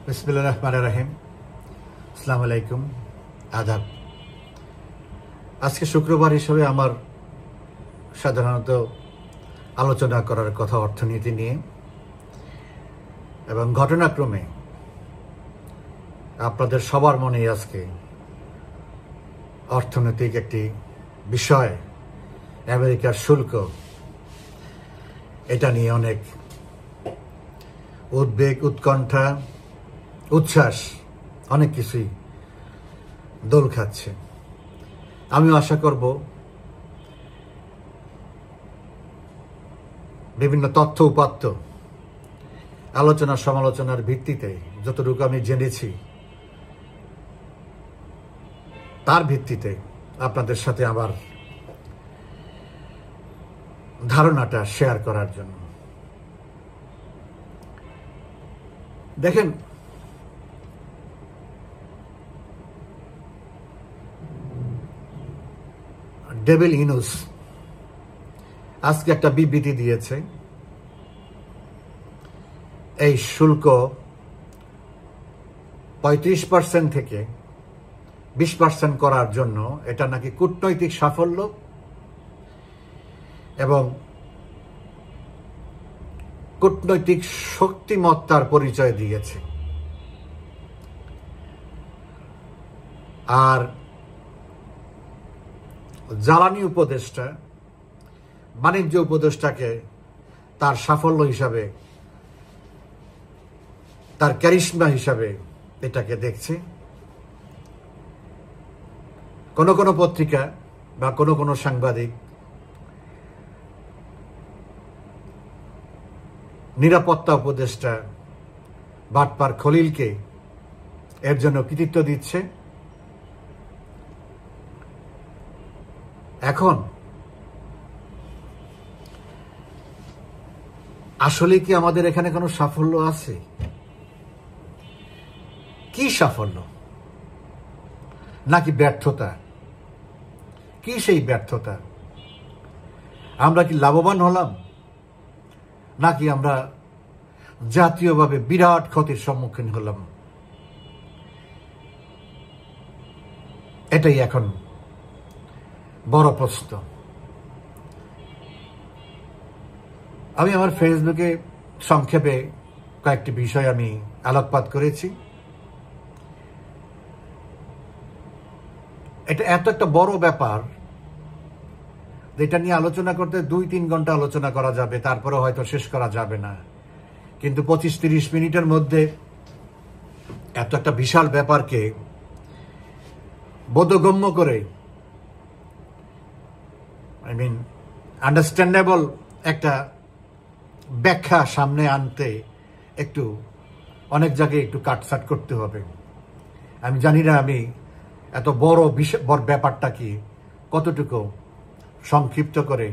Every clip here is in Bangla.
বিসমিল্লাহির রহমানির রহিম। আসসালামু আলাইকুম, আদাব। আজকে শুক্রবার হিসেবে আমার সাধারণত আলোচনা করার কথা অর্থনীতি নিয়ে, এবং ঘটনাক্রমে আপনাদের সবার মনে আজকে অর্থনৈতিক একটি বিষয়, আমেরিকার শুল্ক, এটা নিয়ে অনেক উদ্বেগ, উৎকণ্ঠা, উচ্ছ্বাস, অনেক কিছুই দোল খাচ্ছে। আমিও আশা করব বিভিন্ন তথ্য উপাত্ত আলোচনা সমালোচনার ভিত্তিতে যতটুকু আমি জেনেছি তার ভিত্তিতে আপনাদের সাথে আমার ধারণাটা শেয়ার করার জন্য। দেখেন, ডেভিল ইনুস আজকে একটা বিবৃতি দিয়েছে। এই শুল্ক 35% থেকে 20% করার জন্য এটা নাকি কূটনৈতিক সাফল্য এবং কূটনৈতিক শক্তিমত্তার পরিচয় দিয়েছে। আর জ্বালানি উপদেষ্টা, বাণিজ্য উপদেষ্টাকে তার সাফল্য হিসাবে, তার ক্যারিশমা হিসাবে এটাকে দেখছে। কোনো কোনো পত্রিকা বা কোনো কোনো সাংবাদিক নিরাপত্তা উপদেষ্টা বাটপার খলিলকে এর জন্য কৃতিত্ব দিচ্ছে। এখন আসলে কি আমাদের এখানে কোনো সাফল্য আছে? কি সাফল্য, নাকি ব্যর্থতা? কি সেই ব্যর্থতা? আমরা কি লাভবান হলাম, নাকি আমরা জাতীয়ভাবে বিরাট ক্ষতির সম্মুখীন হলাম? এটাই এখন বড় প্রশ্ন। আমি আমার ফেসবুকে সংক্ষেপে কয়েকটি বিষয় আমি আলোকপাত করেছি। এটা এত একটা বড় ব্যাপার, যেটা নিয়ে আলোচনা করতে 2-3 ঘন্টা আলোচনা করা যাবে, তারপরে হয়তো শেষ করা যাবে না। কিন্তু 25-30 মিনিটের মধ্যে এত একটা বিশাল ব্যাপারকে বোধগম্য করে, আন্ডারস্ট্যান্ডেবল একটা ব্যাখ্যা সামনে আনতে একটু অনেক জায়গায় একটু কাটছাট করতে হবে। আমি জানি না আমি এত বড় ব্যাপারটা কি কতটুকু সংক্ষিপ্ত করে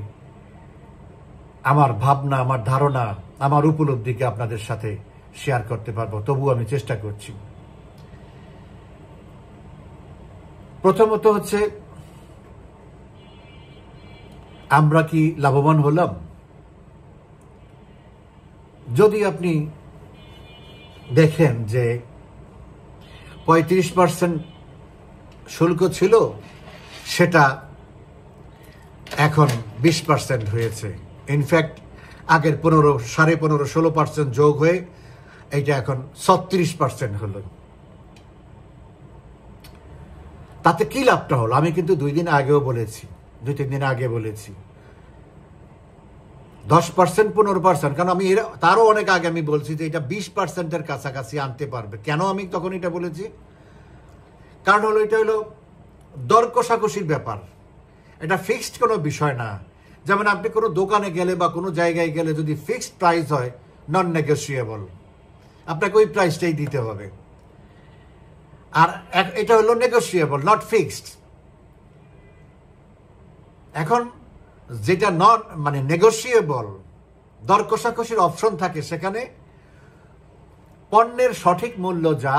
আমার ভাবনা, আমার ধারণা, আমার উপলব্ধিকে আপনাদের সাথে শেয়ার করতে পারবো, তবু আমি চেষ্টা করছি। প্রথমত হচ্ছে, আমরা কি লাভবান হলাম? যদি আপনি দেখেন যে 35% শুল্ক ছিল, সেটা এখন 20% হয়েছে। ইনফ্যাক্ট আগের 15-16% যোগ হয়ে এইটা এখন 36% হলো। তাতে কি লাভটা হলো? আমি কিন্তু 2-3 দিন আগে বলেছি 10%, 15%, কারণ আমি তারও অনেক আগে আমি বলছি যে এটা 20%-এর কাছাকাছি আনতে পারবে। কেন আমি তখন এটা বলেছি? কারণ হলো এটা হলো দর কষাকষির ব্যাপার, এটা ফিক্সড কোনো বিষয় না। যেমন আপনি কোনো দোকানে গেলে বা কোনো জায়গায় গেলে যদি ফিক্সড প্রাইস হয়, নন নেগোশিয়েবল, আপনাকে ওই প্রাইসটাই দিতে হবে। আর এটা হলো নেগোশিয়েবল, নট ফিক্সড। এখন যেটা নেগোশিয়েবল, দর কষাকষির অপশন থাকে, সেখানে পণ্যের সঠিক মূল্য যা,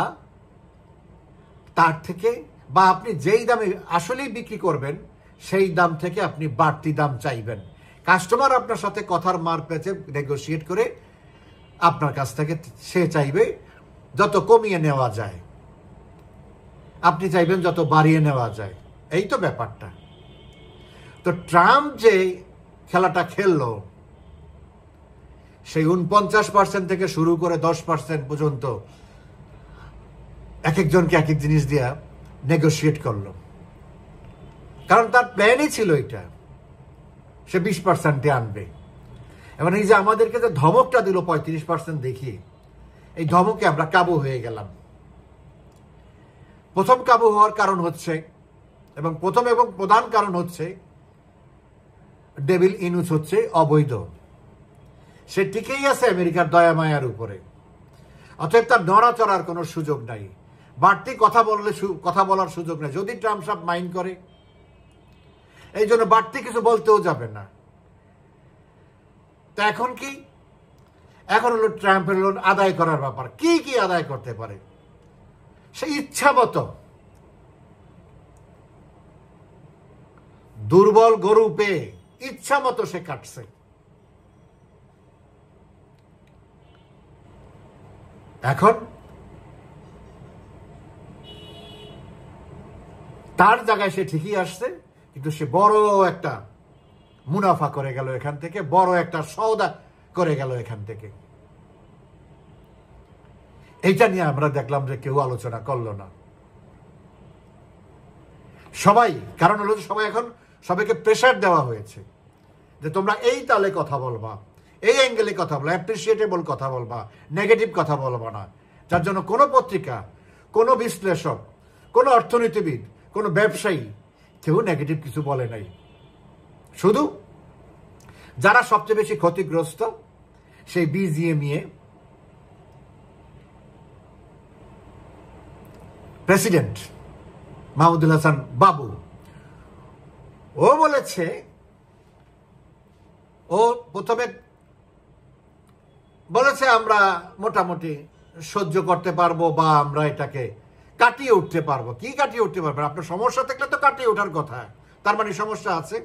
তার থেকে বা আপনি যেই দামে আসলেই বিক্রি করবেন সেই দাম থেকে আপনি বাড়তি দাম চাইবেন। কাস্টমার আপনার সাথে কথার মার পেঁচে নেগোশিয়েট করে আপনার কাছ থেকে সে চাইবে যত কমিয়ে নেওয়া যায়, আপনি চাইবেন যত বাড়িয়ে নেওয়া যায়। এই তো ব্যাপারটা। তো ট্রাম্প যে খেলাটা খেললো, সেই 49% থেকে শুরু করে 10% পর্যন্ত এক একজনকে এক এক জিনিস দিয়া নেগোশিয়েট করলো, কারণ তার প্ল্যানই ছিল এটা, সে 20% আনবে। এবং এই যে আমাদেরকে যে ধমকটা দিল 35% দেখিয়ে, এই ধমকে আমরা কাবু হয়ে গেলাম। প্রথম কাবু হওয়ার কারণ হচ্ছে, এবং প্রথম এবং প্রধান কারণ হচ্ছে, ডেভিল ইনুস হচ্ছে অবৈধ। সে টিকেই আছে আমেরিকার দয়া মায়ার উপরে, অতএব তার নড়াচড়ার কোনো সুযোগ নাই, বাড়তি কথা বলার সুযোগ নাই। যদি ট্রাম্প সাহেব মাইন্ড করে, এই জন্য বাড়তি কিছু বলতেও যাবে না। তা এখন কি? এখন হলো ট্রাম্পের লোন আদায় করার ব্যাপার। কি কি আদায় করতে পারে সে ইচ্ছা মতো, দুর্বল গরু পেয়ে ইচ্ছা মতো সে কাটছে। এখন তার জায়গায় সে ঠিকই আসছে, কিন্তু সে বড় একটা মুনাফা করে গেল এখান থেকে, বড় একটা সওদা করে গেল এখান থেকে। এইটা নিয়ে আমরা দেখলাম যে কেউ আলোচনা করলো না সবাই। কারণ হলো সবাই এখন সবাইকে প্রেশার দেওয়া হয়েছে যে তোমরা এই তালে কথা বলবা, এই অ্যাঙ্গেলে কথা বলবা, অ্যাপ্রিসিয়েটেবল কথা বলবা, নেগেটিভ কথা বলবা না। যার জন্য কোনো পত্রিকা, কোনো বিশ্লেষক, কোনো অর্থনীতিবিদ, কোনো ব্যবসায়ী কেউ নেগেটিভ কিছু বলে নাই। শুধু যারা সবচেয়ে বেশি ক্ষতিগ্রস্ত, সেই বিজিএমইএ প্রেসিডেন্ট মাহমুদুল হাসান বাবু, ও বলেছে, ও প্রথমে বলেছে আমরা মোটামুটি সহ্য করতে পারবো, বা আমরা এটাকে কাটিয়ে উঠতে পারবো। কি কাটিয়ে উঠতে পারবেন? আপনার সমস্যা থাকলে তো কাটিয়ে ওঠার কথা, তার মানে সমস্যা আছে।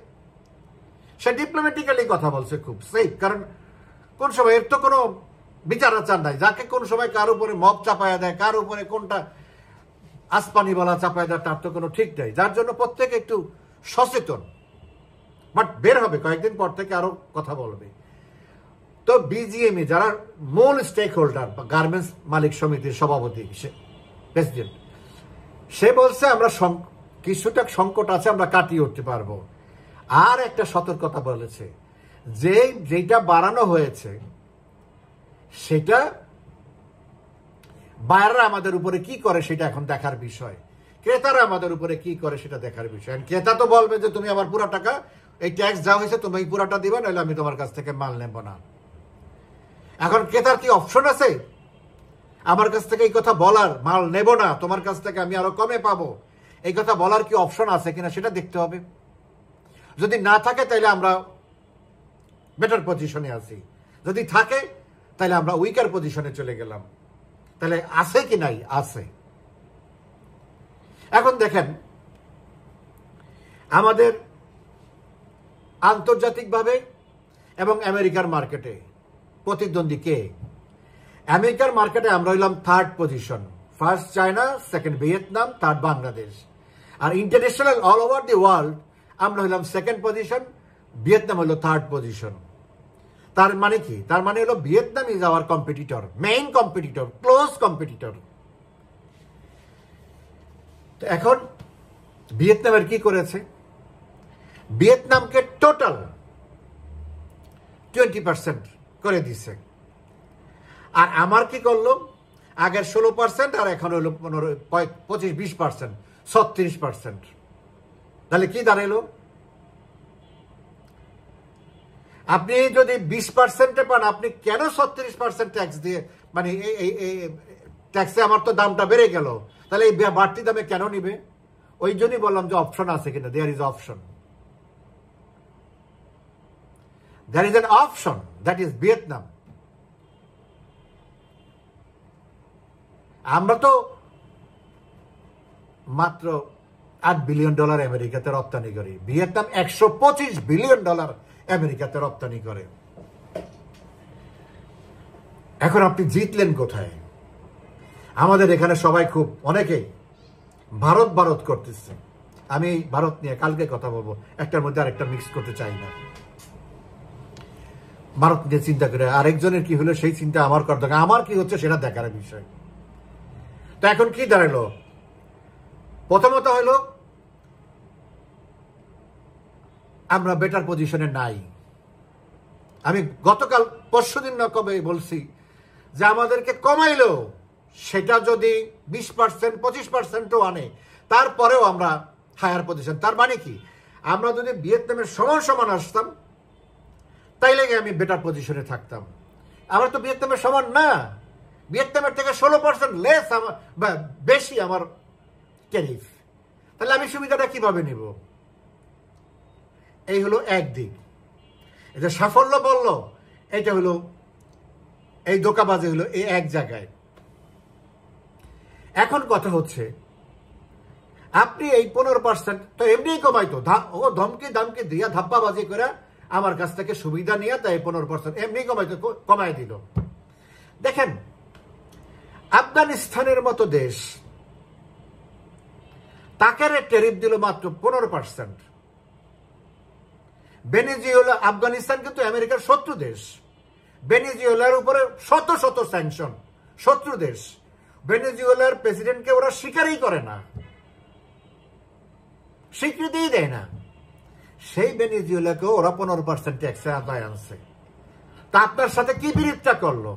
সে ডিপ্লোম্যাটিক্যালি কথা বলছে, খুব সেফ। কারণ কোন সময় এর তো কোনো বিচার আচার নাই, যাকে কোন সময় কার উপরে মব চাপায়া দেয়, কার উপরে কোনটা আসপানি বলা চাপায়া দেয়, তার তো কোনো ঠিক নাই। যার জন্য প্রত্যেকে একটু সচেতন, বাট বের হবে কয়েকদিন পর থেকে, আরো কথা বলবে। তো বিজিএমই যারা মূল স্টেক হোল্ডার, বা গার্মেন্টস মালিক সমিতির সভাপতি, প্রেসিডেন্ট, সে বলছে আমরা কিছুটা সংকট আছে, আমরা কাটিয়ে উঠতে পারবো। আর একটা সতর্কতা বলেছে যে যেটা বাড়ানো হয়েছে সেটা বায়াররা আমাদের উপরে কি করে সেটা এখন দেখার বিষয়, ক্রেতারা আমাদের উপরে কি করে সেটা দেখার বিষয়। ক্রেতা তো বলবে যে তুমি আমার পুরো টাকা, এই ট্যাক্স যা হয়েছে তুমি পুরাটা দিবা, নাহলে আমি তোমার কাছ থেকে মাল নেব না। এখন ক্রেতার কি অপশন আছে আমার কাছ থেকে এই কথা বলার, মাল নেব না, তোমার কাছ থেকে আমি আরো কমে পাবো, এই কথা বলার কি অপশন আছে কিনা সেটা দেখতে হবে। যদি না থাকে তাহলে আমরা বেটার পজিশনে আছি, যদি থাকে তাহলে আমরা উইকার পজিশনে চলে গেলাম। তাহলে আছে কি নাই? আছে। এখন দেখেন আমাদের আন্তর্জাতিকভাবে এবং আমেরিকার মার্কেটে প্রতিদ্বন্দ্বী কে? আমেরিকার মার্কেটে আমরা হইলাম third position, first China, second Vietnam, third Bangladesh. আর international all over the world আমরা হইলাম সেকেন্ড পজিশন, ভিয়েতনাম হইল থার্ড পজিশন। তার মানে কি? তার মানে হলো Vietnam is our competitor, main competitor, close competitor. তো এখন ভিয়েতনামের কি করেছে? ভিয়েতনামকে টোটাল 20% করে দিছে। আর আমার কি করলো? আগের 16% আর এখন হলো 25-20%, 36%। তাহলে কি দাঁড়াইলো? আপনি যদি 20% পান, আপনি কেন 36% ট্যাক্স দিয়ে, মানে এই ট্যাক্সে আমার তো দামটা বেড়ে গেল, তাহলে এই বাড়তি দামে কেন নিবে? ওই জন্যই বললাম যে অপশন আছে কিনা, there is option, there is an option, that is Vietnam. আমরা তো মাত্র $8 বিলিয়ন আমেরিকাতে রপ্তানি করি, ভিয়েতনাম $125 বিলিয়ন আমেরিকাতে রপ্তানি করে। এখন আপনি জিতলেন কোথায়? আমাদের এখানে সবাই খুব অনেকেই ভারত ভারত করতেছে। আমি ভারত নিয়ে কালকে কথা বলবো, একটার মধ্যে আরেকটা মিক্স করতে চাই না। ভারত নিয়ে চিন্তা করে আরেকজনের কি হলো সেই চিন্তা আমার করা দরকার, আমার কি হচ্ছে সেটা দেখার বিষয়। তো এখন কি দাঁড়ালো? প্রথমত হলো আমরা বেটার পজিশনে নাই। আমি গতকাল পরশুদিন না কবে বলছি যে আমাদেরকে কমাইলো সেটা যদি 20% 25%ও আনে, তারপরেও আমরা হায়ার পজিশন। তার মানে কি, আমরা যদি ভিয়েতনামের সমান সমান আসতাম তাইলে আমি বেটার পজিশনে থাকতাম। আমরা তো ভিয়েতনামের সমান না, ভিয়েতনামের থেকে 16% লেস বেশি আমার ট্যারিফ। তাহলে আমি সুবিধাটা কিভাবে নিব? এই হলো একদিক। এটা সাফল্য বলল, এটা হলো এই ধোঁকাবাজি হলো এই এক জায়গায়। এখন কথা হচ্ছে আপনি এই 15% তো এমনি কমাইতো, ও ধমকি দামকি দিয়া ধাপ্পাবাজি করে আমার কাছ থেকে সুবিধা নিয়ে তাই 15% এমনি কমাইতো, কমাই দিল। দেখেন আফগানিস্তানের মতো দেশ, তাকে ট্যারিফ দিল মাত্র 15%। ভেনেজুয়েলা, আফগানিস্তান কিন্তু আমেরিকার শত্রু দেশ, ভেনেজুয়েলার উপরে শত শত স্যাংশন, শত্রু দেশ। ভেনেজুয়েলার প্রেসিডেন্টকে ওরা স্বীকারই করে না, স্বীকৃতিই দেয় না। সেই ভেনেজুয়েলাকে ওরা 15% ট্যাক্সে আদায় আনছে। তা আপনার সাথে কি বিরোধটা করলো?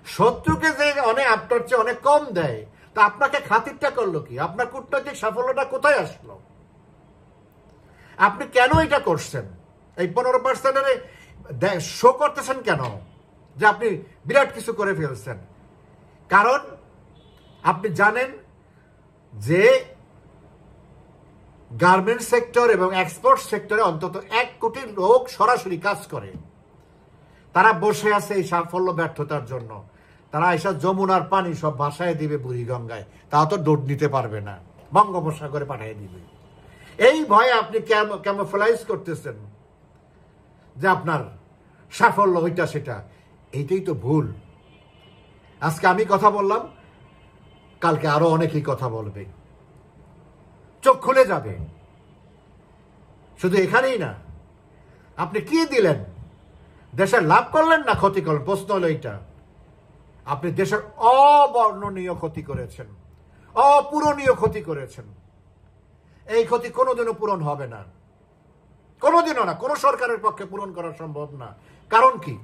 শত্রুকে যে অনেক আপনার চেয়ে অনেক কম দেয়, তা আপনাকে খাতিরটা করলো কি? আপনার কূটনৈতিক সাফল্যটা কোথায় আসলো? আপনি কেন এটা করছেন? এই 15% শো করতেছেন কেন যে আপনি বিরাট কিছু করে ফেলছেন? কারণ আপনি জানেন যে গার্মেন্টস সেক্টর এবং এক্সপোর্ট সেক্টরে অন্তত 1 কোটি লোক সরাসরি কাজ করে। তারা বসে আছে এই সাফল্য ব্যর্থতার জন্য। তারা এসব যমুনার পানি সব ভাসায় দিবে বুড়িগঙ্গায়, তাও তো ডোট নিতে পারবে না, বঙ্গোপসাগরে পাঠিয়ে দিবে। এই ভয়ে আপনি ক্যামোফ্লাইজ করতেছেন যে আপনার সাফল্য ওইটা সেটা। এইটাই তো ভুল। আজকে আমি কথা বললাম, কালকে আরো অনেকেই কথা বলবে, চোখ খুলে যাবে। শুধু এখানেই না, আপনি কি দিলেন? দেশের লাভ করলেন না ক্ষতি করলেন? প্রশ্ন হলো এইটা। আপনি দেশের অবর্ণনীয় ক্ষতি করেছেন, অপূরণীয় ক্ষতি করেছেন। এই ক্ষতি কোনোদিনও পূরণ হবে না, কোনোদিনও না, কোনো সরকারের পক্ষে পূরণ করা সম্ভব না। কারণ কি?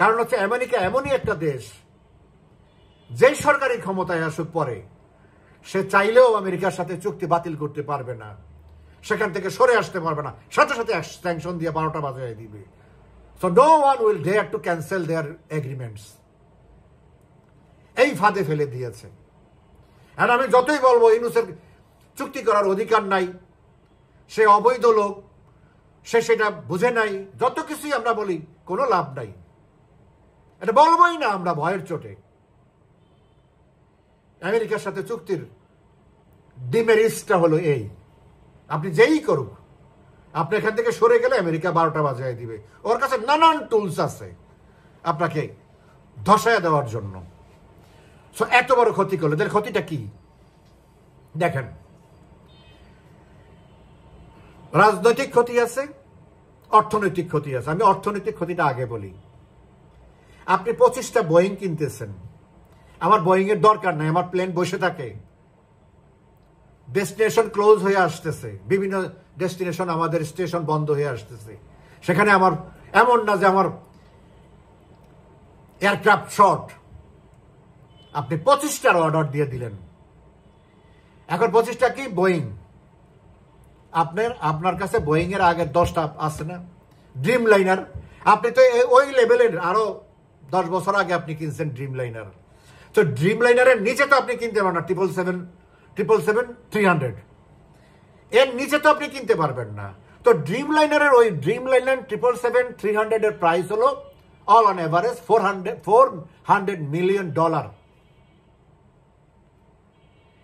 কারণ হচ্ছে আমেরিকা এমনই একটা দেশ, যেই সরকারি ক্ষমতায় আসুক পরে সে চাইলেও আমেরিকার সাথে চুক্তি বাতিল করতে পারবে না, সেখান থেকে সরে আসতে পারবে না, সাথে সাথে স্যাংশন দিয়ে 12টা বাজিয়ে দিবে। So no one will dare to cancel their agreements. এই ফাঁদে ফেলে দিয়েছে। আর আমি যতই বলবো ইউনূসের চুক্তি করার অধিকার নাই, সে অবৈধ লোক, সে সেটা বুঝে নাই, যত কিছুই আমরা বলি কোনো লাভ নাই। এটা বলবোই না আমরা ভয়ের চোটে। আমেরিকার সাথে চুক্তির ডিমেরিটসটা হলো এই, আপনি যেই করুক, আপনি এখান থেকে সরে গেলে আমেরিকা 12টা বাজিয়ে দিবে। ওর কাছে নানান টুলস আছে আপনাকে ধসায় দেওয়ার জন্য। সো এত বড় ক্ষতি করলো, এদের ক্ষতিটা কি? দেখেন, রাজনৈতিক ক্ষতি আছে, অর্থনৈতিক ক্ষতি আছে। আমি অর্থনৈতিক ক্ষতিটা আগে বলি। আপনি 25টা বোয়িং কিনতেছেন, আমার বোয়িং এর দরকার নাই, আমার প্লেন বসে থাকে, ডেস্টিনেশন ক্লোজ হয়ে আসতেছে, বিভিন্ন ডেস্টিনেশন আমাদের স্টেশন বন্ধ হয়ে আসতেছে, সেখানে আমার এমন না যে আমার এয়ারক্রাফট শর্ট। আপনি 25টার অর্ডার দিয়ে দিলেন, এখন 25টা কি বোয়িং, আপনার কাছে বোয়িং এর আগের 10টা আছে না, ড্রিম লাইনার। আপনি তো ওই লেভেলের আরো 10 বছর আগে আপনি কিনছেন ড্রিম লাইনার। তো ড্রিম লাইনারের নিচে তো আপনি কিনতে পারবেন না 777-300, এর নিচে তো আপনি কিনতে পারবেন না। তো ড্রিম লাইনারের ওই ড্রিম লাইনার 777-300 এর প্রাইস হলো অল অন এভারেজ $400 মিলিয়ন।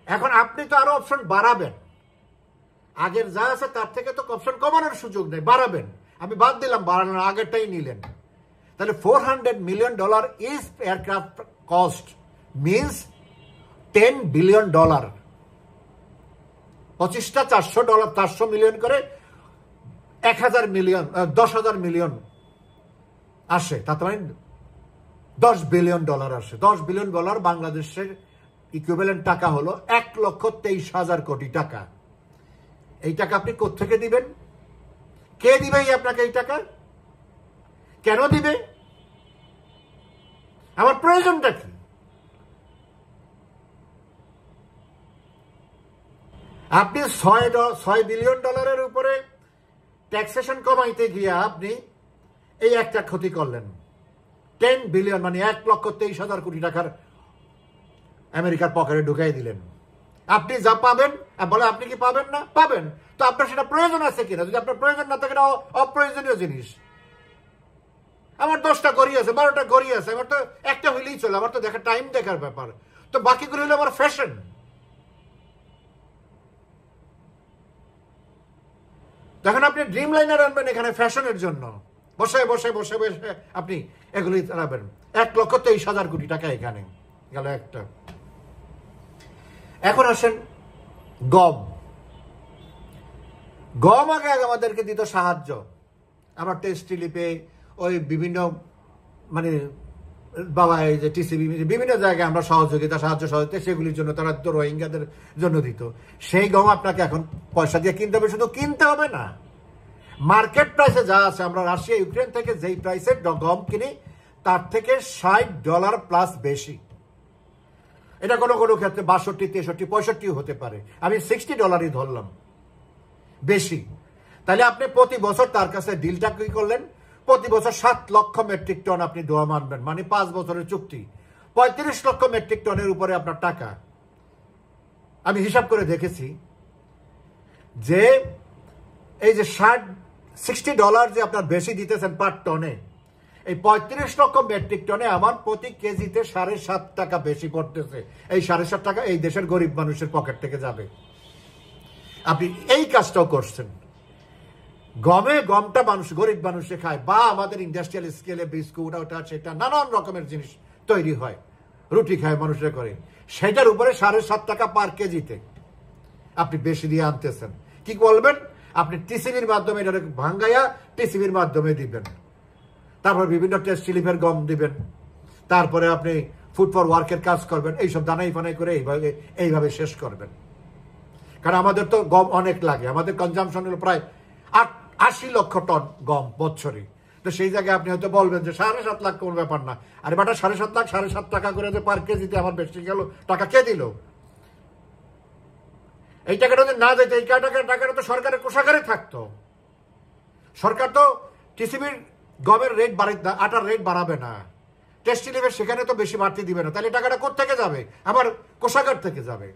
এখন আপনি তো আরো অপশন বাড়াবেন, আগের যা আছে তার থেকে তো অপশন কমানোর সুযোগ নেই, বাড়াবেন। আমি বাদ দিলাম বাড়ানোর, আগেরটাই নিলেন। তাহলে $400 million is aircraft cost means $10 billion. 25টা $400, 400 মিলিয়ন করে 1000 মিলিয়ন, 10,000 মিলিয়ন আসে, তার মানে $10 বিলিয়ন আসে। $10 বিলিয়ন বাংলাদেশের ইকুইভ্যালেন্ট টাকা হলো 1,23,000 কোটি টাকা। এই টাকা আপনি কোত্থেকে দিবেন? কে দিবে আপনাকে এই টাকা? কেন দিবে? আমার প্রয়োজনটা কি? আপনি $6 বিলিয়ন উপরে ট্যাক্সেশন কমাইতে গিয়ে আপনি এই একটা ক্ষতি করলেন। 10 বিলিয়ন মানে 1,23,000 কোটি টাকার আমেরিকার পকেটে ঢুকাই দিলেন। আপনি যা পাবেন, বলে আপনি কি পাবেন না? পাবেন। তো আপনার সেটা প্রয়োজন আছে কিনা? যদি আপনার প্রয়োজন না থাকে, অপ্রয়োজনীয় জিনিস। আমার 10টা ঘড়ি আছে, 12টা ঘড়ি আছে, আমার তো একটা হইলেই চলে, আমার তো দেখা টাইম দেখার ব্যাপার। তো বাকিগুলো হলো আমার ফ্যাশন। তখন আপনি ড্রিম লাইনার আনবেন এখানে ফ্যাশনের জন্য, বসে বসে বসে বসে আপনি এগুলি চালাবেন। 1,23,000 কোটি টাকা এখানে গেল একটা। এখন আসেন গম। গম আগে আমাদেরকে দিত সাহায্য। আমরা টেস্ট রিলিফে ওই বিভিন্ন মানে বাবা এই যে টিসিবি বিভিন্ন জায়গায় আমরা সাহায্য সেগুলির জন্য তারা তো রোহিঙ্গাদের জন্য দিত। সেই গম আপনাকে এখন পয়সা দিয়ে কিনতে হবে। শুধু কিনতে হবে না, মার্কেট প্রাইসে যা আছে, আমরা রাশিয়া ইউক্রেন থেকে যেই প্রাইসে গম কিনি তার থেকে $60 প্লাস বেশি। এটা কোনো কোনো ক্ষেত্রে 62, 63, 65 হতে পারে। আমি $60 ধরলাম বেশি। তাহলে আপনি প্রতি বছর তার কাছে ডিলটা কি করলেন? প্রতি বছর 7 লক্ষ মেট্রিক টন আপনি দোয়া মানবেন, মানে 5 বছরের চুক্তি, 35 লক্ষ মেট্রিক টনের উপরে আপনার টাকা। আমি হিসাব করে দেখেছি যে এই যে $60 যে আপনার বেশি দিতেছেন পার টনে, এই 35 লক্ষ মেট্রিক টনে আমার প্রতি কেজিতে 7.5 টাকা বেশি পড়তেছে। এই 7.5 টাকা এই দেশের গরিব মানুষের পকেট থেকে যাবে। আপনি এই কাজটাও করছেন। গমটা মানুষ, গরিব মানুষে খায়, বা আমাদের ইন্ডাস্ট্রিয়াল স্কেলে বিস্কুট ওটা সেটা নানান রকমের জিনিস তৈরি হয়, রুটি খায় মানুষরা করে, সেটার উপরে 7.5 টাকা পার কেজিতে আপনি বেশি দিয়ে আনতেছেন। কি বলবেন? আপনি টিসিবির মাধ্যমে এটা ভাঙ্গাইয়া টিসিবির মাধ্যমে দিবেন, তারপর বিভিন্ন টেস্ট রিলিফের গম দিবেন, তারপরে আপনি ফুড ফর ওয়ার্কের কাজ করবেন, এইসব দানাই ফানাই করে এইভাবে শেষ করবেন। কারণ আমাদের তো গম অনেক লাগে, আমাদের কনজামশন হলো প্রায় 80 লক্ষ টন গম বছরে। তো সেই জায়গায় আপনি হয়তো বলবেন যে 7.5 লাখ কোন ব্যাপার না। আরে বাটা 7.5 লাখ, 7.5 টাকা করে যে পার কেজিতে আমার বেশি গেল, টাকা কে দিল? এই টাকাটা যদি না দিত, এই টাকাটা তো সরকারের কোষাগারে থাকতো। সরকার তো টিসিবির গমের রেট আটার রেট বাড়াবে না, টেস্ট রিলিফের সেখানে তো বেশি বাড়তি দিবে না। তাহলে টাকাটা কোত্থেকে যাবে? আমার কোষাগার থেকে যাবে।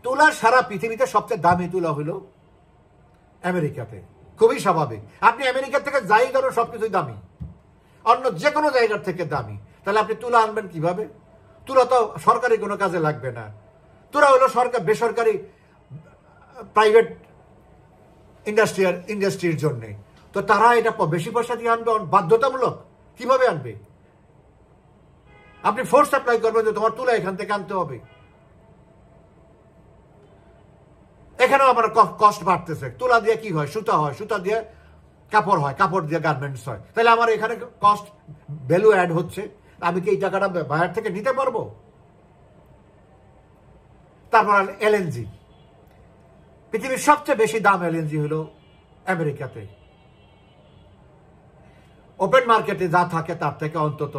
তুলা সারা পৃথিবীতে সবচেয়ে দামি তুলা হলো আমেরিকাতে। খুবই স্বাভাবিক। আপনি আমেরিকা থেকে যাই ধরো সবকিছুই দামি, অন্য যে কোনো জায়গার থেকে দামি। তাহলে আপনি তুলা আনবেন কিভাবে? তুলা তো সরকারি কোনো কাজে লাগবে না। তুলা হলো বেসরকারি প্রাইভেট ইন্ডাস্ট্রির জন্যে। তো তারা এটা বেশি পয়সা দিয়ে আনবে বাধ্যতামূলক। কিভাবে আনবে? আপনি ফোর্স অ্যাপ্লাই করবেন যে তোমার তুলা এখান থেকে আনতে হবে। এখানেও আমার কস্ট বাড়তেছে। তুলা দিয়ে কি হয়? সুতা হয়, সুতা দিয়ে কাপড় হয়, কাপড় দিয়ে গার্মেন্টস হয়। তাহলে আমার এখানে কস্ট ভ্যালু অ্যাড হচ্ছে। আমি কি এই টাকাটা বাইরে থেকে নিতে পারবো? তারপর এলএনজি, পৃথিবীর সবচেয়ে বেশি দাম এলএনজি হলো আমেরিকাতে। ওপেন মার্কেটে যা থাকে তার থেকে অন্তত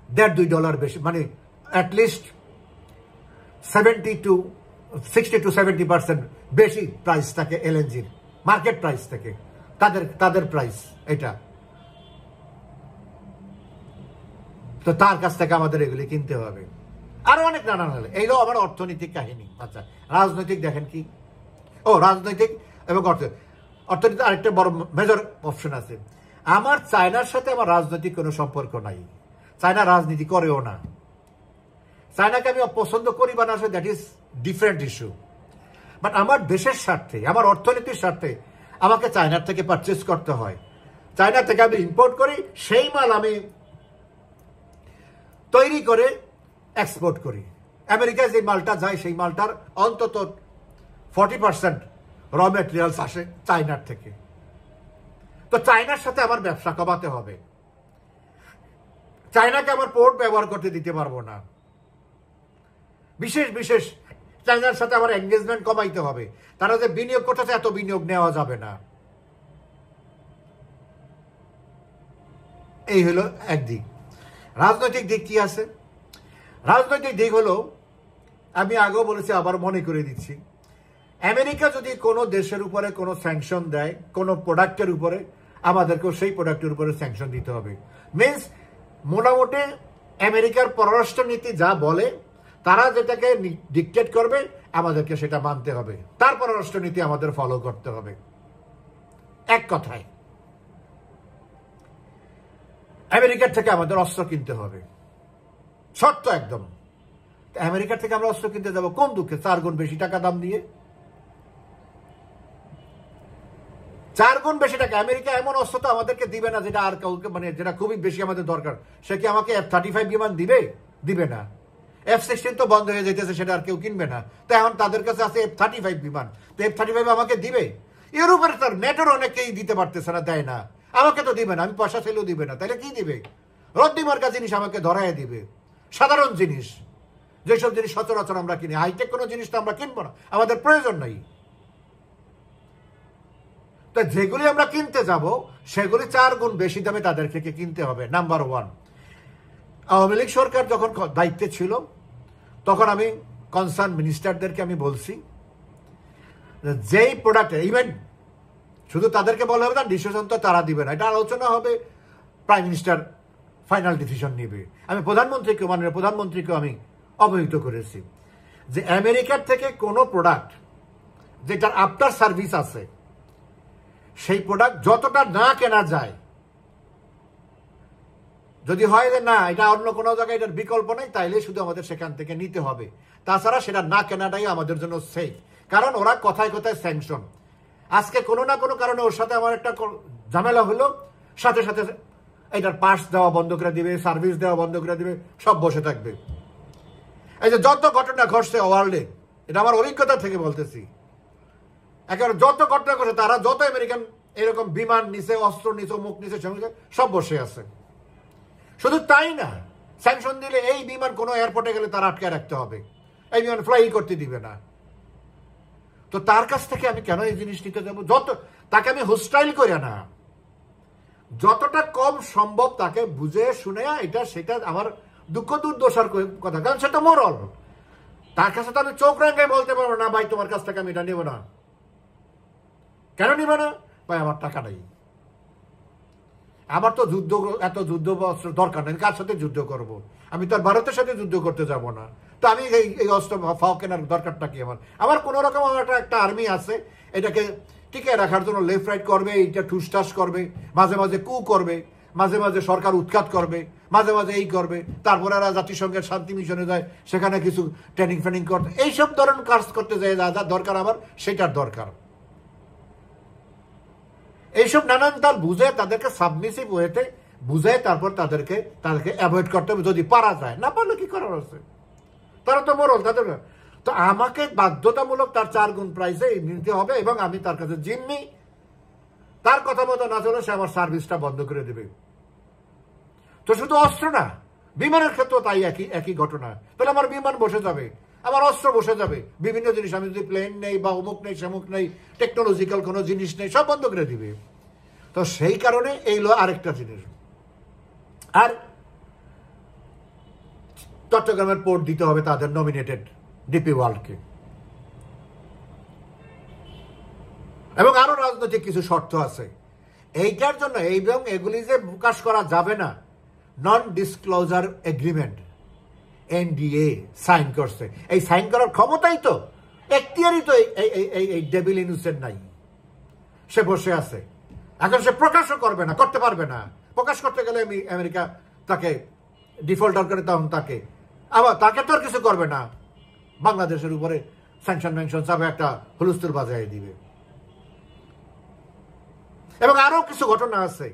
$1.5-2 বেশি, মানে অ্যাটলিস্ট 60-70% বেশি প্রাইস থাকে এলএনজির মার্কেট প্রাইস থেকে, তাদের প্রাইস এটা। তো তার কাছ থেকে আমাদের এগুলি কিনতে হবে। আরো অনেক নানান হলে এইগুলো আমার অর্থনৈতিক কাহিনী। আচ্ছা, রাজনৈতিক দেখেন কি? রাজনৈতিক এবং অর্থনীতি আরেকটা বড় মেজর অপশন আছে। আমার চায়নার সাথে আমার রাজনৈতিক কোনো সম্পর্ক নাই। চায়না রাজনীতি করেও না। চায়নাকে আমি অপছন্দ করি বা না, that is different issue. But আমার দেশের স্বার্থে, আমার অর্থনীতির স্বার্থে আমাকে চায়নার থেকে পারচেস করতে হয়। চায়না থেকে আমি ইম্পোর্ট করি, সেই মাল আমি তৈরি করে এক্সপোর্ট করি। আমেরিকায় যে মালটা যায় সেই মালটার অন্তত 40% র মেটেরিয়ালস আসে চায়নার থেকে। তো চায়নার সাথে আমার ব্যবসা কমাতে হবে, চায়নাকে আমার পোর্ট ব্যবহার করতে দিতে পারবো না, বিশেষ বিশেষ চায়নার সাথে আমার এঙ্গেজমেন্ট কমাইতে হবে। তারা যে বিনিয়োগ করতেছে এত বিনিয়োগ নেওয়া যাবে না। এই হলো একদিক। রাজনৈতিক দিক কি আছে? রাজনৈতিক দিক হলো, আমি আগেও বলেছি আবার মনে করে দিচ্ছি, আমেরিকা যদি কোনো দেশের উপরে কোনো স্যাংশন দেয় কোনো প্রোডাক্টের উপরে, আমাদেরকেও সেই প্রোডাক্টের উপরে স্যাংশন দিতে হবে। মিনস মোটামুটি আমেরিকার পররাষ্ট্র নীতি যা বলে, তারা যেটাকে ডিকটেট করবে আমাদেরকে সেটা মানতে হবে, তার পররাষ্ট্র নীতি আমাদের ফলো করতে হবে। এক কথায় আমেরিকার থেকে আমাদের অস্ত্র কিনতে হবে, শর্ত একদম। আমেরিকার থেকে আমরা অস্ত্র কিনতে যাবো কোন দুঃখে? 4 গুণ বেশি টাকা দাম দিয়ে, 4 গুণ বেশি টাকা। আমেরিকা এমন অস্ত্র তো আমাদেরকে দিবে না যেটা আর কাউকে, মানে যেটা খুবই বেশি আমাদের দরকার। সে কি আমাকে F-35 বিমান দিবে? দিবে না। F-16 তো বন্ধ হয়ে যেতেছে, সেটা আর কেউ কিনবে না। তো এখন তাদের কাছে আছে F-35 বিমান, তো F-35 আমাকে দিবে? ইউরোপের তার নেটোর অনেকেই দিতে পারতেছে না, দেয় না। আমাকে তো দিবে না, আমি পয়সা চাইলেও দিবে না। তাহলে কি দিবে? রদ্দিমার্কা জিনিস আমাকে ধরাইয়া দিবে, সাধারণ জিনিস, যেসব জিনিস সচরাচর আমরা কিনি। হাইটেক কোনো জিনিস তো আমরা কিনবো না, আমাদের প্রয়োজন নাই। তো যেগুলি আমরা কিনতে যাব সেগুলি 4 গুণ বেশি দামে তাদের থেকে কিনতে হবে। নাম্বার 1, আওয়ামী লীগ সরকার যখন দায়িত্বে ছিল তখন আমি কনসার্ন মিনিস্টারদেরকে আমি বলছি, যেই প্রোডাক্ট, ইভেন শুধু তাদেরকে বলা হবে না, ডিসিশন তো তারা দিবে না, এটা আলোচনা হবে, প্রাইম মিনিস্টার ফাইনাল ডিসিশন নেবে। আমি প্রধানমন্ত্রীকে, মাননীয় প্রধানমন্ত্রীকে আমি অবহিত করেছি যে আমেরিকার থেকে কোনো প্রোডাক্ট যেটার আফটার সার্ভিস আছে, সেই প্রোডাক্ট যতটা না কেনা যায়, যদি হয় যে না এটা অন্য কোনো জায়গায় এটার বিকল্প নেই, তাইলে শুধু আমাদের সেখান থেকে নিতে হবে। তাছাড়া সেটা না কেনাটাই আমাদের জন্য সেফ। কারণ ওরা কথায় কথায় স্যাংশন। আজকে কোনো না কোনো কারণে ওর সাথে আমার একটা ঝামেলা হলো, সাথে সাথে এটার পার্টস দেওয়া বন্ধ করে দিবে, সার্ভিস দেওয়া বন্ধ করে দিবে, সব বসে থাকবে। এই যে যত ঘটনা ঘটছে ওয়ার্ল্ডে, এটা আমার অভিজ্ঞতা থেকে বলতেছি, একেবারে যত ঘটনা ঘটছে, তারা যত আমেরিকান এরকম বিমান নিচে, অস্ত্র নিচে, মুখ নিচে, সব বসে আছে। শুধু তাই না, স্যাংশন দিলে এই বিমান কোনো এয়ারপোর্টে গেলে তারা আটকে রাখতে হবে, এই বিমান ফ্লাই করতে দিবে না। তো তার কাছ থেকে আমি কেন এই জিনিস নিতে যাবো? তাকে আমি হোস্টাইল করি না, যতটা কম সম্ভব তাকে বুঝে শুনে, এটা সেটা আমার দুঃখ দুর্দশার কথা, কারণ সেটা মোরল। তার কাছে তো আমি চোখ রাঙায় বলতে পারবো না, ভাই তোমার কাছ থেকে আমি এটা নেব না। কেন নিব না? ভাই আমার টাকা নেই, আমার তো এত যুদ্ধ অস্ত্র দরকার নেই, কার সাথে যুদ্ধ করব? আমি তো আর ভারতের সাথে যুদ্ধ করতে যাব না। তো আমি এই অস্ত্র ফাও কেনার দরকারটা কি? আমার কোনো রকম আমার একটা আর্মি আছে, এটাকে টিকে রাখার জন্য লেফট রাইট করবে, এইটা ঠুসঠাস করবে, মাঝে মাঝে কু করবে, মাঝে মাঝে সরকার উৎখাত করবে, মাঝে মাঝে এই করবে, তারপরে এরা জাতিসংঘের শান্তি মিশনে যায়, সেখানে কিছু ট্রেনিং ফ্রেনিং করতে, এইসব ধরনের কাজ করতে যায়, যা যা দরকার আমার সেটার দরকার। এইসব নানান তাল বুঝে তাদেরকে সাবমিসিভ ওয়েতে বুঝে তারপর তাদেরকে অ্যাভয়েড করতে হবে, যদি পারা যায়। না পারলে কি করার আছে? তারা তো মরল, তাদের। তো আমাকে বাধ্যতামূলক তার 4 গুণ প্রাইসে নিতে হবে, এবং আমি তার কাছে জিম্মি। তার কথা মতো না চলে সে আমার সার্ভিসটা বন্ধ করে দেবে। তো শুধু অস্ত্র না, বিমানের ক্ষেত্রেও তাই একই ঘটনা। তাহলে আমার বিমান বসে যাবে, আমার অস্ত্র বসে যাবে, বিভিন্ন জিনিস, আমি যদি প্লেন নেই বা অমুক নেই সেমুক নেই, টেকনোলজিক্যাল কোনো জিনিস নেই, সব বন্ধ করে দিবে। তো সেই কারণে এইগুলো আরেকটা জিনিস। আর চট্টগ্রামের পোর্ট দিতে হবে তাদের নমিনেটেড ডিপি ওয়ার্ল্ডকে, এবং আরো রাজনৈতিক কিছু শর্ত আছে এইটার জন্য। এবং এগুলি যে প্রকাশ করা যাবে না, non disclosure agreement NDA sign করছে, এই সাইন করার ক্ষমতাই তো এখতিয়ারই তো এই ডেভিল ইনুসের নাই। সে বসে আছে, এখন সে প্রকাশও করবে না, করতে পারবে না। প্রকাশ করতে গেলে আমেরিকা তাকে ডিফল্টার করে, তখন তাকে তো আর কিছু করবে না, বাংলাদেশের উপরে স্যাংশন ম্যাংশন চাপে একটা হুলস্থুল বাজায় দিবে। এবং আরো কিছু ঘটনা আছে,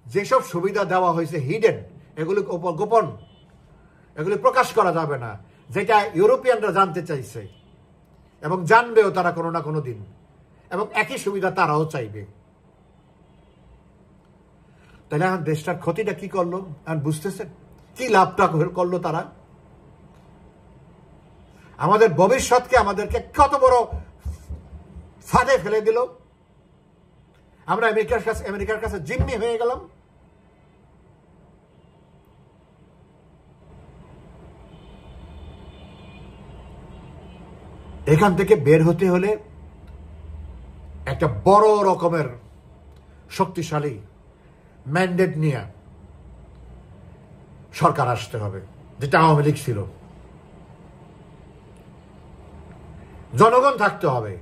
যেসব সুবিধা দেওয়া হয়েছে হিডেন, এগুলি গোপন, এগুলি প্রকাশ করা যাবে না, যেটা ইউরোপিয়ানরা জানতে চাইছে এবং জানবেও তারা কোনো না কোনো দিন, এবং একই সুবিধা তারাও চাইবে। তাহলে এখন দেশটার ক্ষতিটা কি করলো এখন বুঝতেছেন? কি লাভটা করলো তারা? আমাদের ভবিষ্যৎকে আমাদেরকে কত বড় ফাঁদে ফেলে দিল। আমরা আমেরিকার কাছে জিম্মি হয়ে গেলাম। এখান থেকে বের হতে হলে একটা বড় রকমের শক্তিশালী ম্যান্ডেট নিয়ে সরকার আসতে হবে, যেটা আওয়ামী লীগ ছিল। জনগণ থাকতে হবে।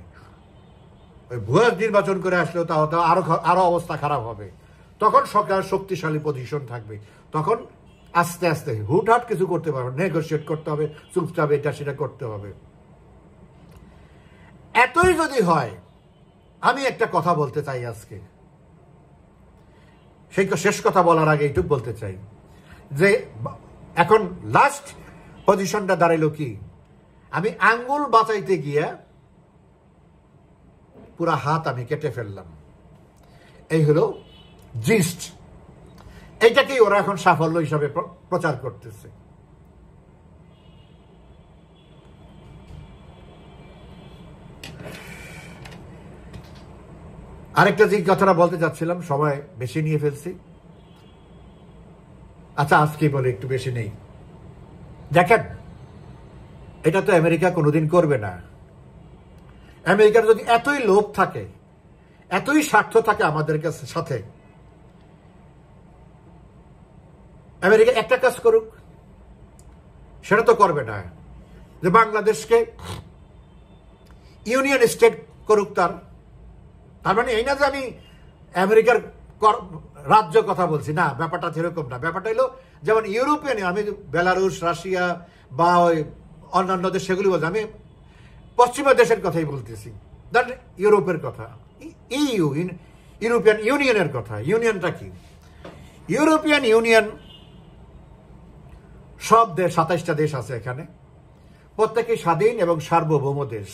ওই ভুয়া নির্বাচন করে আসলেও তাও আরো অবস্থা খারাপ হবে। তখন সরকার শক্তিশালী পজিশন থাকবে, তখন আস্তে আস্তে হুটহাট কিছু করতে পারবে, নেগোসিয়েট করতে হবে, চুপচাপ এটা সেটা করতে হবে। এতই যদি হয়, আমি একটা কথা বলতে চাই আজকে, সেই শেষ কথা বলার আগে এইটুকু বলতে চাই যে এখন লাস্ট পজিশনটা দাঁড়াইলো কি, আমি আঙ্গুল বাঁচাইতে গিয়ে পুরা হাত আমি কেটে ফেললাম। এই হলো জিস্ট। এইটাকেই ওরা এখন সাফল্য হিসাবে প্রচার করতেছে। আরেকটা যে কথাটা বলতে চাচ্ছিলাম, সময় বেশি নিয়ে ফেলছি, আচ্ছা আজকে বলে একটু বেশি নেই। দেখেন, এটা তো আমেরিকা কোনোদিন করবে না। আমেরিকার যদি এতই লোভ থাকে, এতই স্বার্থ থাকে আমাদের সাথে, আমেরিকা একটা কাজ করুক, সেটা তো করবে না, যে বাংলাদেশকে ইউনিয়ন স্টেট করুক। তার মানে এই না যে আমি আমেরিকার রাজ্য কথা বলছি, না, ব্যাপারটা সেরকম না। ব্যাপারটা হলো যেমন ইউরোপিয়ান, আমি বেলারুশ, রাশিয়া বা ওই অন্যান্য দেশ সেগুলি বলছি, আমি পশ্চিমা দেশের কথাই বলতেছি, ইউরোপের কথা, ইউরোপিয়ান ইউনিয়নের কথা। ইউনিয়নটা কি? ইউরোপিয়ান ইউনিয়ন সব দেশ, 27টা দেশ আছে এখানে, প্রত্যেকেই স্বাধীন এবং সার্বভৌম দেশ।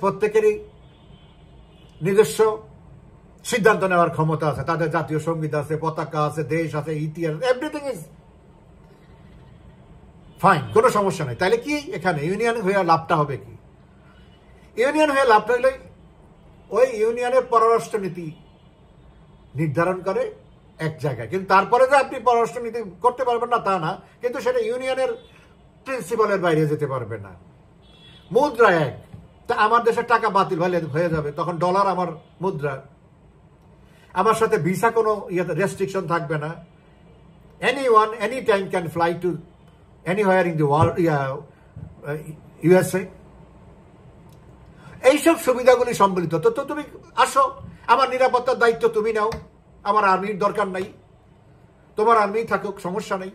প্রত্যেকেরই নিজস্ব সিদ্ধান্ত নেওয়ার ক্ষমতা আছে, তাদের জাতীয় সঙ্গীত আছে, পতাকা আছে, দেশ আছে, ইতিহাস, এভরিথিং ইজ ফাইন, কোনো সমস্যা নেই। তাহলে কি এখানে ইউনিয়ন হয়ে লাভটা হবে কি? ইউনিয়ন হয়ে লাভটা হলে ওই ইউনিয়নের পররাষ্ট্র নীতি নির্ধারণ করে এক জায়গায়, কিন্তু তারপরে যে আপনি পররাষ্ট্র নীতি করতে পারবেন না তা না, কিন্তু সেটা ইউনিয়নের প্রিন্সিপালের বাইরে যেতে পারবে না। মুদ্রা এক, তা আমার দেশের টাকা বাতিল হয়ে যাবে, তখন ডলার আমার মুদ্রা, আমার সাথে ভিসা কোনো রেস্ট্রিকশন থাকবে না। Anyone any time can fly to anywhere in the world, USA. এইসব সুবিধাগুলি সম্বলিত। তো তুমি আসো, আমার নিরাপত্তার দায়িত্ব তুমি নাও, আমার আর্মির দরকার নাই, তোমার আর্মি থাকুক, সমস্যা নেই।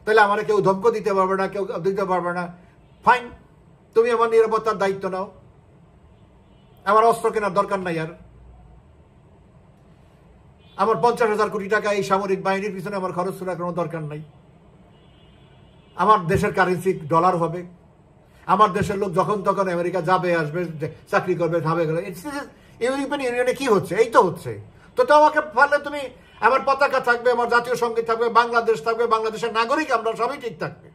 তাহলে আমার কেউ ধমক দিতে পারবে না, কেউ দিতে পারবে না, ফাইন, তুমি আমার নিরাপত্তার দায়িত্ব নাও, আমার অস্ত্র কেনার দরকার নাই। আর আমার 50,000 কোটি টাকা এই সামরিক বাহিনীর পিছনে আমার খরচ করার কোনো দরকার নাই। আমার দেশের কারেন্সি ডলার হবে, আমার দেশের লোক যখন তখন আমেরিকা যাবে, আসবে, চাকরি করবে, খাবে। ইউরোপিয়ান ইউনিয়নে কি হচ্ছে? এই তো হচ্ছে। তো আমাকে পারলে তুমি, আমার পতাকা থাকবে, আমার জাতীয় সঙ্গীত থাকবে, বাংলাদেশ থাকবে, বাংলাদেশের নাগরিক আমরা সবই ঠিক থাকবে।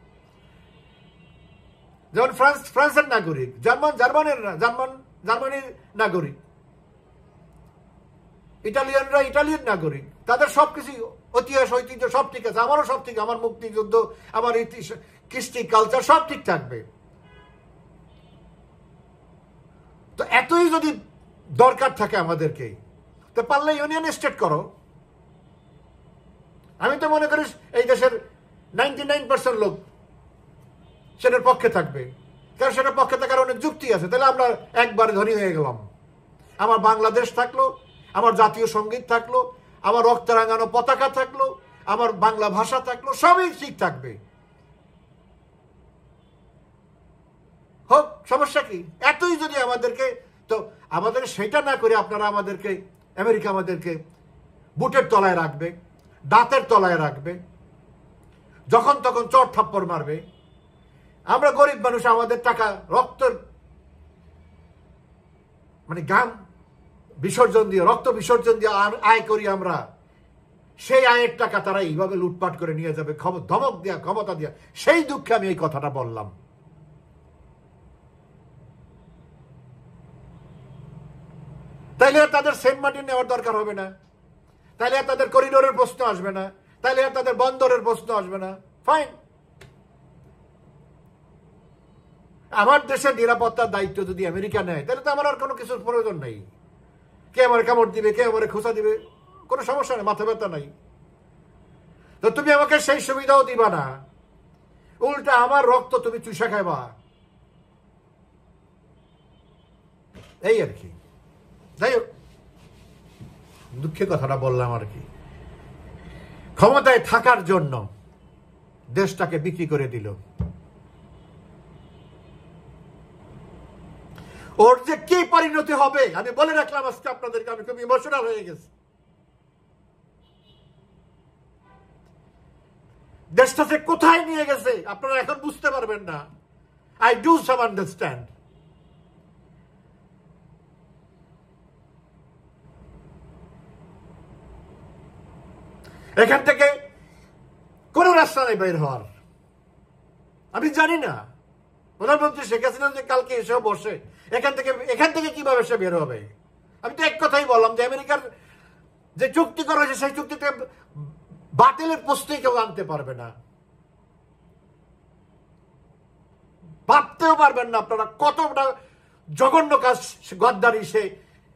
যেমন ফ্রান্সের নাগরিক, জার্মানির নাগরিক, ইটালিয়ানরা ইটালিয়ান নাগরিক, তাদের সবকিছু ইতিহাস ঐতিহ্য সব ঠিক আছে, আমারও সব ঠিক, আমার মুক্তিযুদ্ধ, আমার কৃষ্টি কালচার সব ঠিক থাকবে। তো এতই যদি দরকার থাকে আমাদেরকে, তো পারলে ইউনিয়ন স্টেট করো। আমি তো মনে করি এই দেশের 99% লোক সেটার পক্ষে থাকবে, কারণ সেটার পক্ষে থাকার অনেক যুক্তি আছে। তাহলে আমরা একবারে ধনী হয়ে গেলাম, আমার বাংলাদেশ থাকলো, আমার জাতীয় সঙ্গীত থাকলো, আমার রক্তে রাঙানো পতাকা থাকলো, আমার বাংলা ভাষা থাকলো, সবই ঠিক থাকবে। হোক, সমস্যা কি? এতই যদি আমাদেরকে তো আমাদের সেটা না করে আপনারা আমাদেরকে, আমেরিকা আমাদেরকে বুটের তলায় রাখবে, দাঁতের তলায় রাখবে, যখন তখন চট থাপ্পড় মারবে। আমরা গরিব মানুষ, আমাদের টাকা রক্তের মানে গাম বিসর্জন দিয়ে, রক্ত বিসর্জন দিয়ে আয় করি আমরা, সেই আয়ের টাকা তারা এইভাবে লুটপাট করে নিয়ে যাবে, ধমক দেওয়া, ক্ষমতা দেওয়া। সেই দুঃখে আমি এই কথাটা বললাম। তাইলে আর তাদের সেন্ট মার্টিন নেওয়ার দরকার হবে না, তাইলে আর তাদের করিডোরের প্রশ্ন আসবে না, তাইলে আর তাদের বন্দরের প্রশ্ন আসবে না। ফাইন, আমার দেশের নিরাপত্তার দায়িত্ব যদি আমেরিকা নেয়, তাহলে তো আমার আর কোনো কিছুর প্রয়োজন নেই। কে আমার কামড় দিবে, কে আমার খোঁচা দিবে, কোনো সমস্যা নেই, মাথা ব্যথা নাই। তো তুমি আমাকে সেই সুবিধাও দিবা না, উল্টা আমার রক্ত তুমি চুষা খাইবা, এই আর কি। যাই হোক, দুঃখে কথাটা বললাম আর কি। ক্ষমতায় থাকার জন্য দেশটাকে বিক্রি করে দিল। ওর যে কি পরিণতি হবে আমি বলে রাখলাম আজকে আপনাদেরকে। আমি খুব ইমোশনাল হয়ে গেছি। দেশটা যে কোথায় নিয়ে গেছে আপনারা এখন বুঝতে পারবেন না। I do some understand. এখান থেকে কোন রাস্তা নেই বের হওয়ার। আমি জানি না প্রধানমন্ত্রী শেখ হাসিনা যে কালকে এসেও বসে এখান থেকে কিভাবে সে বের হবে। আমি তো এক কথাই বললাম যে আমেরিকার যে চুক্তি করা হয়েছে সেই চুক্তিতে বাতিলের প্রশ্নই কেউ আনতে পারবে না, ভাবতেও পারবেন না আপনারা কতটা জঘন্য কাজ গদ্দারি সে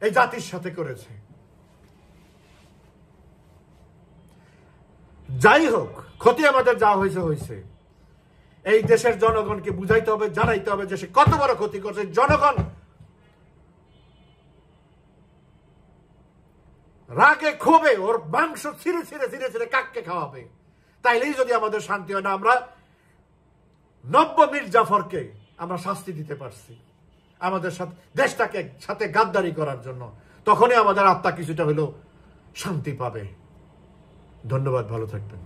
এই জাতির সাথে করেছে। যাই হোক, ক্ষতি আমাদের যা হয়েছে হয়েছে। এই দেশের জনগণকে বুঝাইতে হবে, জানাইতে হবে যে সে কত বড় ক্ষতি করছে। জনগণ রাগে ক্ষোভে ওর মাংস ছিঁড়ে ছিঁড়ে ছিঁড়ে ছিঁড়ে কাককে খাওয়াবে। তাইলেই যদি আমাদের শান্তি হয় না। আমরা নব্য মীর জাফরকে আমরা শাস্তি দিতে পারছি আমাদের সাথে দেশটাকে সাথে গাদ্দারি করার জন্য, তখনই আমাদের আত্মা কিছুটা হলেও শান্তি পাবে। ধন্যবাদ, ভালো থাকবেন।